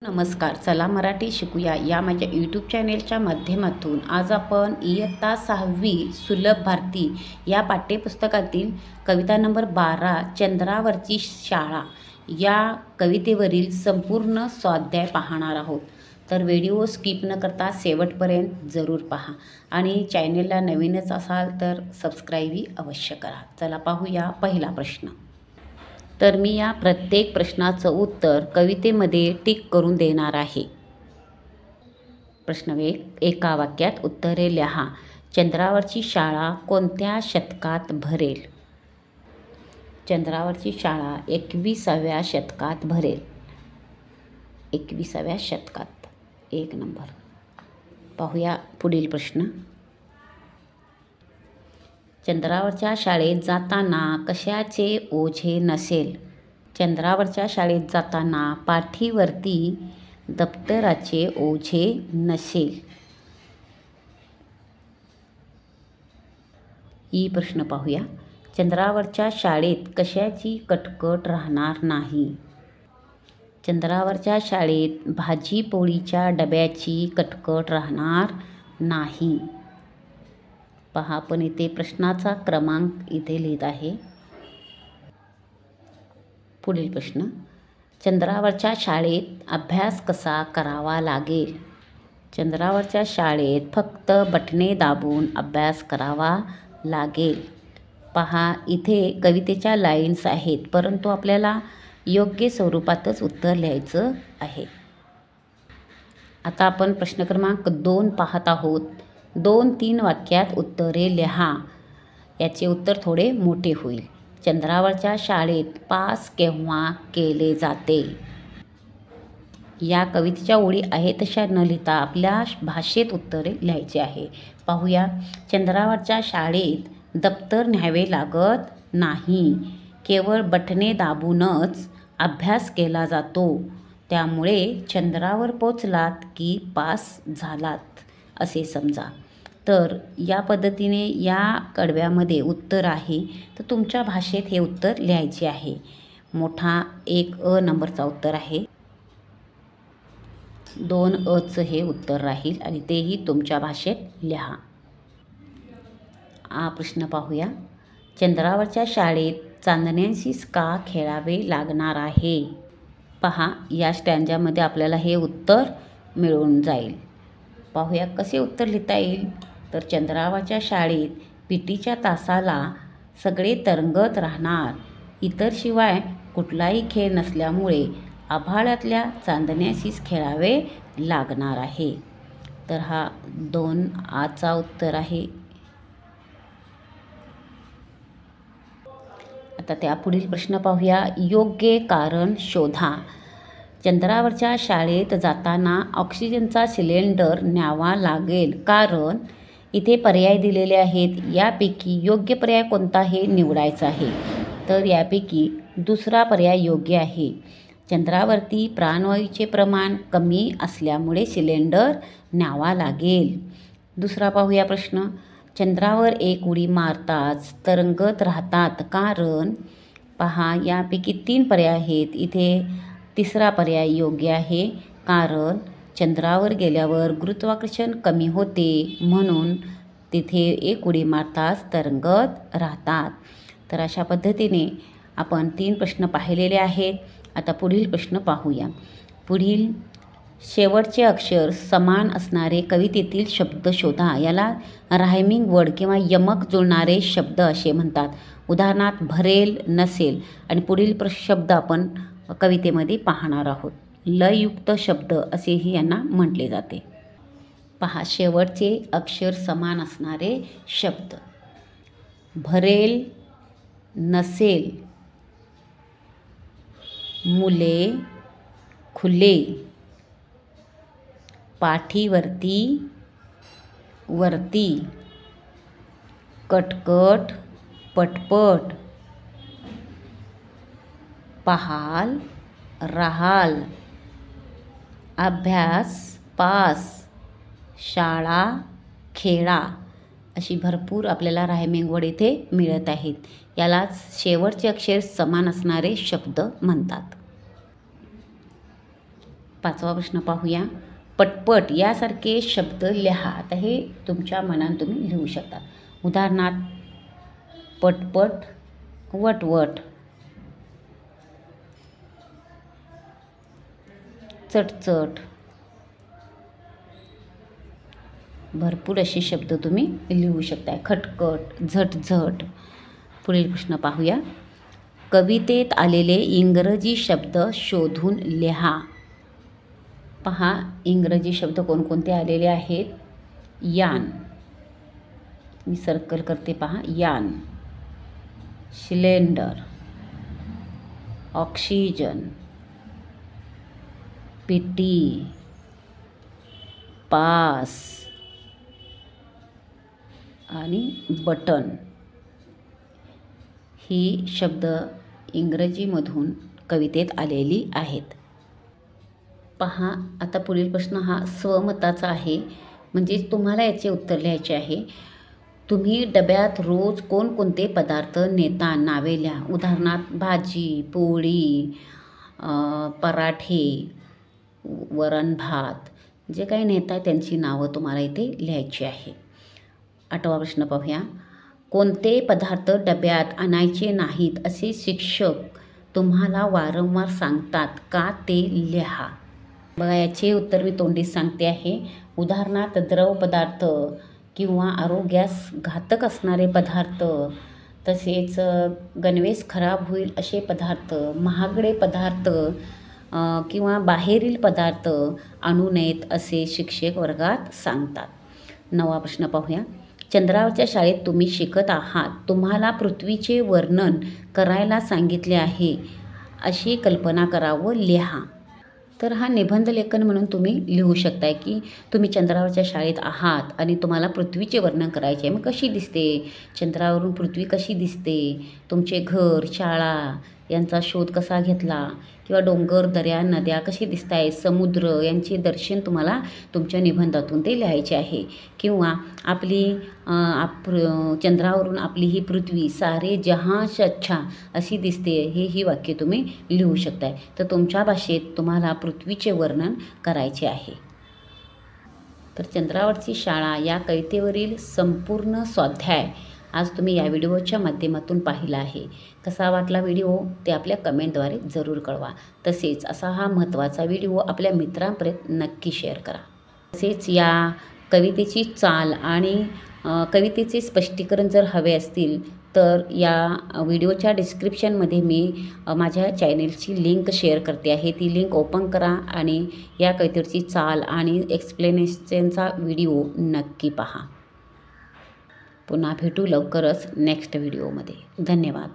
नमस्कार, चला मराठी शिकूया या माझ्या यूट्यूब चॅनेलच्या माध्यमातून आज आपण इयत्ता 6वी सुलभ भारती या पाठ्यपुस्तकातील कविता नंबर 12 चंद्रावरची शाळा या कवितेवरील संपूर्ण स्वाध्याय पाहणार आहोत. तर व्हिडिओ स्किप न करता शेवटपर्यंत जरूर पहा आणि चॅनेलला नवीनच असाल तर सबस्क्राईबही अवश्य करा. चला पाहूया पहिला प्रश्न. तर मी या प्रत्येक प्रश्नाचं उत्तर कवितेमध्ये टिक करून देणार आहे. प्रश्न 1. एका वाक्यात उत्तरे लिहा. चंद्रावरची शाळा कोणत्या शतकात भरेल? चंद्रावरची शाळा 21व्या शतकात भरेल. 21व्या शतकात. 1 नंबर. पाहूया पुढील प्रश्न. चंद्रावरच्या शाळेत जाताना कशाचे ओझे नसेल? चंद्रावरच्या शाळेत जाताना पाठीवरती दप्तराचे ओझे नसेल. ही प्रश्न पाहूया. चंद्रावरच्या शाळेत कशाची कटकट राहणार नाही? चंद्रावरच्या शाळेत भाजी पोळीच्या डब्याची कटकट राहणार नाही. पहा, आपण इथे प्रश्नाचा क्रमांक इथे लिहित आहे. पुढील प्रश्न. चंद्रावरच्या शाळेत अभ्यास कसा करावा लागेल? चंद्रावरच्या शाळेत फक्त बटणे दाबून अभ्यास करावा लागेल. पहा, इथे कवितेच्या लाईन्स आहेत, परंतु आपल्याला योग्य स्वरूपातच उत्तर लिहायचं आहे. आता आपण प्रश्न क्रमांक 2 पाहत आहोत. 2-3 वाक्यात उत्तरे लिहा. याचे उत्तर थोडे मोठे होईल. चंद्रावरच्या शाळेत पास केव्हा केले जाते? या कवितेच्या ओळी आहे तशा न लिहिता आपल्या भाषेत उत्तरे लिहायचे आहे. पाहूया. चंद्रावरच्या शाळेत दप्तर न्यावे लागत नाही. केवळ बटणे दाबूनच अभ्यास केला जातो. त्यामुळे चंद्रावर पोचलात की पास झालात असे समजा. तर या पद्धतीने या कडव्यामध्ये उत्तर आहे, तर तुमच्या भाषेत हे उत्तर लिहायचे आहे. मोठा 1 अ नंबरचा उत्तर आहे. 2 अचं हे उत्तर राहील आणि तेही तुमच्या भाषेत लिहा. हा प्रश्न पाहूया. चंद्रावरच्या शाळेत चांदण्यांशीच का खेळावे लागणार आहे? पहा, या स्टँजामध्ये आपल्याला हे उत्तर मिळून जाईल. पाहूया कसे उत्तर लिहिता येईल. तर चंद्रावरच्या शाळेत पीटीच्या तासाला सगळे तरंगत राहणार. इतर शिवाय कुठलाही खेळ नसल्यामुळे आभाळातल्या चांदण्याशीच खेळावे लागणार आहे. तर हा 2 आचा उत्तर आहे. आता त्या पुढील प्रश्न पाहूया. योग्य कारण शोधा. चंद्रावरच्या शाळेत जाताना ऑक्सिजनचा सिलेंडर न्यावा लागेल कारण इथे पर्याय दिलेले आहेत. यापैकी योग्य पर्याय कोणता हे निवडायचा आहे. तर यापैकी दुसरा पर्याय योग्य आहे. चंद्रावरती प्राणवायूचे प्रमाण कमी असल्यामुळे सिलेंडर न्यावा लागेल. दुसरा पाहूया प्रश्न. चंद्रावर एक उडी मारताच तरंगत राहतात कारण पहा, यापैकी 3 पर्याय आहेत. इथे तिसरा पर्याय योग्य आहे कारण चंद्रावर गेल्यावर गुरुत्वाकर्षण कमी होते म्हणून तिथे एक उडी मारताच तरंगत राहतात. तर अशा पद्धतीने आपण 3 प्रश्न पाहिलेले आहेत. आता पुढील प्रश्न पाहूया. पुढील शेवटचे अक्षर समान असणारे कवितेतील शब्द शोधा. याला रायमिंग वर्ड किंवा यमक जुळणारे शब्द असे म्हणतात. उदाहरणार्थ भरेल, नसेल आणि पुढील शब्द आपण कवितेमध्ये पाहणार आहोत. लययुक्त शब्द असेही यांना म्हटले जाते. पहा, शेवटचे अक्षर समान असणारे शब्द. भरेल, नसेल, मुले, खुले, पाठीवरती, वरती, कटकट, पटपट, पहाल, राहाल, अभ्यास, पास, शाळा, खेळा अशी भरपूर आपल्याला रायमिंग वर्ड इथे मिळत आहेत. यालाच शेवटचे अक्षर समान असणारे शब्द म्हणतात. 5वा प्रश्न पाहूया. पटपट यासारखे शब्द लिहा. आता हे तुमच्या मनात तुम्ही लिहू शकता. उदाहरणार्थ पटपट, वटवट, चटचट, भरपूर असे शब्द तुम्ही लिहू शकता. खटखट, झटझट. पुढील प्रश्न पाहूया. कवितेत आलेले इंग्रजी शब्द शोधून लिहा. पहा इंग्रजी शब्द कोणकोणते आलेले आहेत. यान, मी सर्कल करते पहा. यान, सिलेंडर, ऑक्सिजन, पिटी, पास आणि बटन. ही शब्द इंग्रजीमधून कवितेत आलेली आहेत. पहा आता पुढील प्रश्न हा स्वमताचा आहे, म्हणजेच तुम्हाला याचे उत्तर लिहायचे आहे. तुम्ही डब्यात रोज कोणकोणते पदार्थ नेता नावे लिहा. उदाहरणार्थ भाजी, पोळी, पराठे, वरण भात, जे काही नेता त्यांची नावं तुम्हाला इथे लिहायची आहे. 8वा प्रश्न पाहूया. कोणते पदार्थ डब्यात आणायचे नाहीत असे शिक्षक तुम्हाला वारंवार सांगतात का ते लिहा. बघा याचे उत्तर मी तोंडीत सांगते आहे. उदाहरणार्थ द्रव पदार्थ किंवा आरोग्यास घातक असणारे पदार्थ, तसेच गणवेश खराब होईल असे पदार्थ, महागडे पदार्थ किंवा बाहेरील पदार्थ आणू नयेत असे शिक्षक वर्गात सांगतात. 9वा प्रश्न पाहूया. चंद्रावरच्या शाळेत तुम्ही शिकत आहात. तुम्हाला पृथ्वीचे वर्णन करायला सांगितले आहे अशी कल्पना करा व लिहा. तर हा निबंध लेखन म्हणून तुम्ही लिहू शकताय की तुम्ही चंद्रावरच्या शाळेत आहात आणि तुम्हाला पृथ्वीचे वर्णन करायचे आहे. मग कशी दिसते चंद्रावरून पृथ्वी, कशी दिसते, तुमचे घर, शाळा यांचा शोध कसा घेतला, किंवा डोंगर, दऱ्या, नद्या कशी दिसत आहेत, समुद्र यांचे दर्शन तुम्हाला तुमच्या निबंधातून ते लिहायचे आहे. किंवा आपली चंद्रावरून आपली ही पृथ्वी सारे जहां से अच्छा अशी दिसते, ही वाक्य तुम्ही लिहू शकताय. तर तुमच्या भाषेत तुम्हाला पृथ्वीचे वर्णन करायचे आहे. तर चंद्रावरची शाळा या कवितेवरील संपूर्ण स्वाध्याय आज तुम्ही या व्हिडिओच्या माध्यमातून पाहिला आहे. कसा वाटला व्हिडिओ ते आपल्या कमेंटद्वारे जरूर कळवा. तसेच असा हा महत्त्वाचा व्हिडिओ आपल्या मित्रांपर्यंत नक्की शेअर करा. तसेच या कवितेची चाल आणि कवितेचे स्पष्टीकरण जर हवे असतील तर या व्हिडिओच्या डिस्क्रिप्शनमध्ये मी माझ्या चॅनेलची लिंक शेअर करते आहे. ती लिंक ओपन करा आणि या कवितेची चाल आणि एक्सप्लेनेशनचा व्हिडिओ नक्की पहा. पुन्हा भेटू लवकरच नेक्स्ट व्हिडिओमध्ये. धन्यवाद.